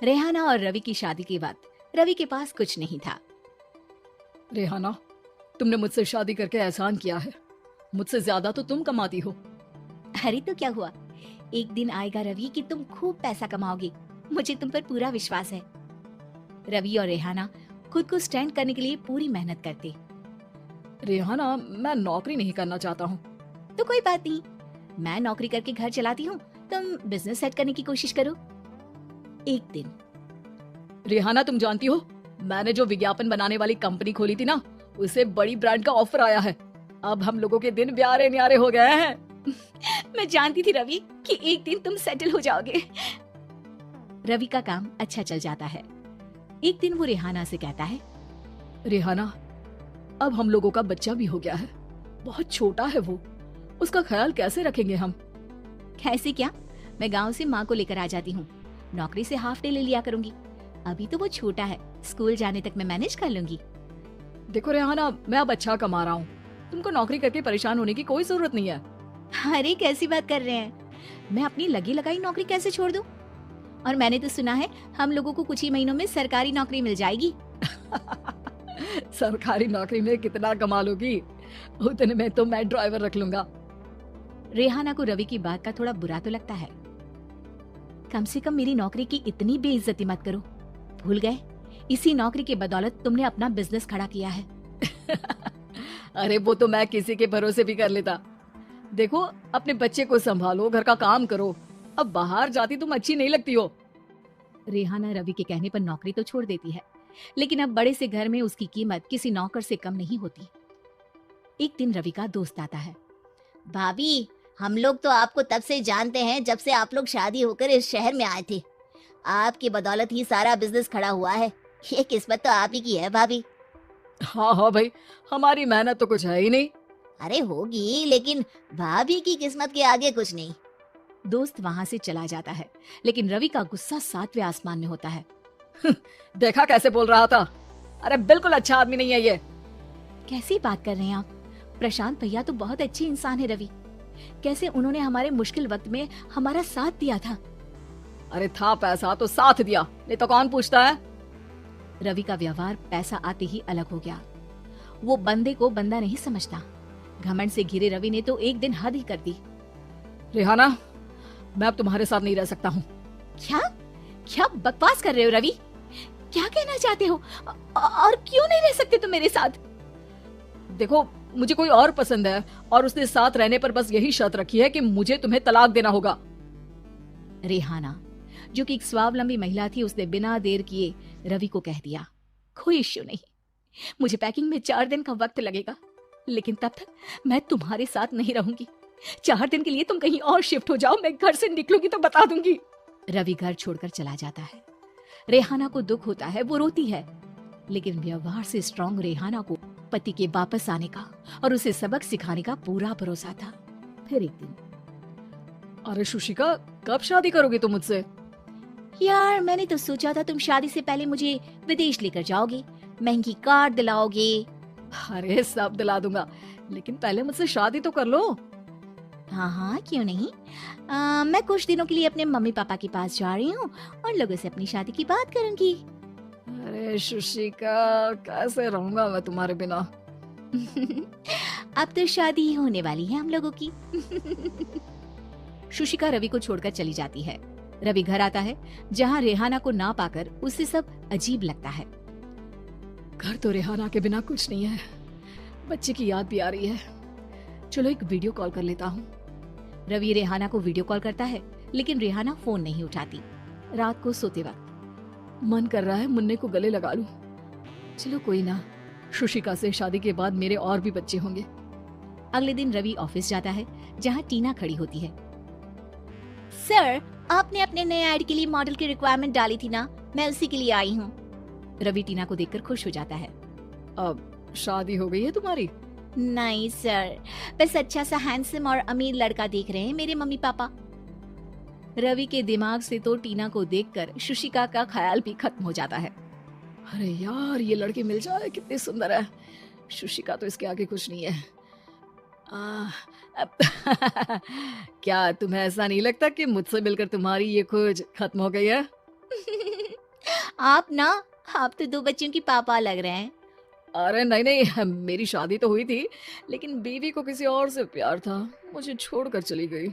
रेहाना और रवि की शादी के बाद रवि के पास कुछ नहीं था। रेहाना, तुमने मुझसे शादी करके एहसान किया है। मुझसे ज्यादा तो तुम कमाती हो। अरे तो क्या हुआ, एक दिन आएगा रवि कि तुम खूब पैसा कमाओगे। मुझे तुम पर पूरा विश्वास है। रवि और रेहाना खुद को स्टैंड करने के लिए पूरी मेहनत करते। रेहाना, मैं नौकरी नहीं करना चाहता हूँ। तो कोई बात नहीं, मैं नौकरी करके घर चलाती हूँ, तुम बिजनेस सेट करने की कोशिश करो। एक दिन रेहाना, तुम जानती हो, मैंने जो विज्ञापन बनाने वाली कंपनी खोली थी ना, उसे बड़ी ब्रांड का ऑफर आया है। अब हम लोगों के दिन प्यारे न्यारे हो गए हैं। मैं जानती थी रवि कि एक दिन तुम सेटल हो जाओगे। रवि का काम अच्छा चल जाता है। एक दिन वो रेहाना से कहता है, रेहाना, अब हम लोगों का बच्चा भी हो गया है। बहुत छोटा है वो, उसका ख्याल कैसे रखेंगे हम? कैसे क्या, मैं गांव से माँ को लेकर आ जाती हूँ। नौकरी से हाफ डे ले लिया करूंगी। अभी तो वो छोटा है, स्कूल जाने तक मैं मैनेज कर लूंगी। देखो रेहाना, मैं अब अच्छा कमा रहा हूँ। तुमको नौकरी करके परेशान होने की कोई जरूरत नहीं है। अरे कैसी बात कर रहे हैं, मैं अपनी लगी लगाई नौकरी कैसे छोड़ दूं? और मैंने तो सुना है हम लोगों को कुछ ही महीनों में सरकारी नौकरी मिल जाएगी। सरकारी नौकरी में कितना कमा लोगी? उतने में तो मैं ड्राइवर रख लूंगा। रेहाना को रवि की बात का थोड़ा बुरा तो लगता है। कम से कम मेरी नौकरी की इतनी बेइज्जती मत करो। भूल गए, इसी नौकरी के बदौलत तुमने अपना बिजनेस खड़ा किया है। अरे वो तो मैं किसी के भरोसे भी कर लेता। देखो, अपने बच्चे को संभालो, घर का काम करो। अब बाहर जाती तुम अच्छी नहीं लगती हो। रेहाना रवि के कहने पर नौकरी तो छोड़ देती है, लेकिन अब बड़े से घर में उसकी कीमत किसी नौकर से कम नहीं होती। एक दिन रवि का दोस्त आता है। भाभी, हम लोग तो आपको तब से जानते हैं जब से आप लोग शादी होकर इस शहर में आए थे। आपकी बदौलत ही सारा बिजनेस खड़ा हुआ है। ये किस्मत तो आप ही की है भाभी। हाँ हाँ भाई, हमारी मेहनत तो कुछ है ही नहीं। अरे होगी, लेकिन भाभी की किस्मत के आगे कुछ नहीं। दोस्त वहां से चला जाता है, लेकिन रवि का गुस्सा सातवें आसमान में होता है। देखा कैसे बोल रहा था? अरे बिल्कुल अच्छा आदमी नहीं है ये। कैसी बात कर रहे हैं आप? प्रशांत भैया तो बहुत अच्छे इंसान है रवि। कैसे उन्होंने हमारे मुश्किल वक्त में हमारा साथ दिया था। अरे था पैसा तो साथ दिया, नहीं तो कौन पूछता है? रवि का व्यवहार पैसा आते ही अलग हो गया। वो बंदे को बंदा नहीं समझता। घमंड से घिरे रवि ने तो एक दिन हद ही कर दी। रेहाना, मैं अब तुम्हारे साथ नहीं रह सकता हूँ। क्या क्या बकवास कर रहे हो रवि? क्या कहना चाहते हो? और क्यों नहीं रह सकते तुम मेरे साथ? देखो, मुझे कोई और पसंद है और उसने साथ रहने पर बस यही शर्त रखी है कि मुझे तुम्हें तलाक देना होगा। रेहाना, जो कि एक स्वावलंबी महिला थी, उसने बिना देर किए रवि को कह दिया, कोई इश्यू नहीं, मुझे पैकिंग में 4 दिन का वक्त लगेगा, लेकिन तब तक मैं तुम्हारे साथ नहीं रहूंगी। 4 दिन के लिए तुम कहीं और शिफ्ट हो जाओ, मैं घर से निकलूंगी तो बता दूंगी। रवि घर छोड़कर चला जाता है। रेहाना को दुख होता है, वो रोती है, लेकिन व्यवहार से स्ट्रांग रेहाना को पति के वापस आने का और उसे सबक सिखाने का पूरा भरोसा था। फिर एक दिन, अरे शुशिका, कब शादी करोगी तुम मुझसे? यार मैंने तो सोचा था तुम शादी से पहले मुझे विदेश लेकर जाओगे, महंगी कार दिलाओगे। अरे सब दिला दूंगा, लेकिन पहले मुझसे शादी तो कर लो। हाँ हाँ, क्यों नहीं। मैं कुछ दिनों के लिए अपने मम्मी पापा के पास जा रही हूँ और लोगों से अपनी शादी की बात करूंगी। अरे शुशिका, कैसे रहूंगा मैं तुम्हारे बिना? अब तो शादी होने वाली है हम लोगों की। शुशिका रवि को छोड़कर चली जाती है। रवि घर आता है, जहाँ रेहाना को ना पाकर उसे सब अजीब लगता है। घर तो रेहाना के बिना कुछ नहीं है। बच्चे की याद भी आ रही है। चलो एक वीडियो कॉल कर लेता हूँ। रवि रेहाना को वीडियो कॉल करता है, लेकिन रेहाना फोन नहीं उठाती। रात को सोते वक्त मन कर रहा है मुन्ने को गले लगा लूं। चलो कोई ना, शुशिका से शादी के बाद मेरे और भी बच्चे होंगे। अगले दिन रवि ऑफिस जाता है, जहाँ टीना खड़ी होती है। सर, आपने अपने नए ऐड के लिए मॉडल की रिक्वायरमेंट डाली थी ना, मैं उसी के लिए आई हूँ। रवि टीना को देखकर खुश हो जाता है। अब शादी हो गई है तुम्हारी? नहीं सर, बस अच्छा सा हैंडसम और अमीर लड़का देख रहे हैं मेरे मम्मी पापा। रवि के दिमाग से तो टीना को देखकर शुशिका का ख्याल भी खत्म हो जाता है। अरे यार, ये लड़की मिल जाए, कितनी सुंदर है। शुशिका तो इसके आगे कुछ नहीं है। क्या तुम्हें ऐसा नहीं लगता कि मुझसे मिलकर तुम्हारी ये खोज खत्म हो गई है? आप तो 2 बच्चों की पापा लग रहे हैं। अरे नहीं नहीं, मेरी शादी तो हुई थी, लेकिन बीवी को किसी और से प्यार था, मुझे छोड़कर चली गई।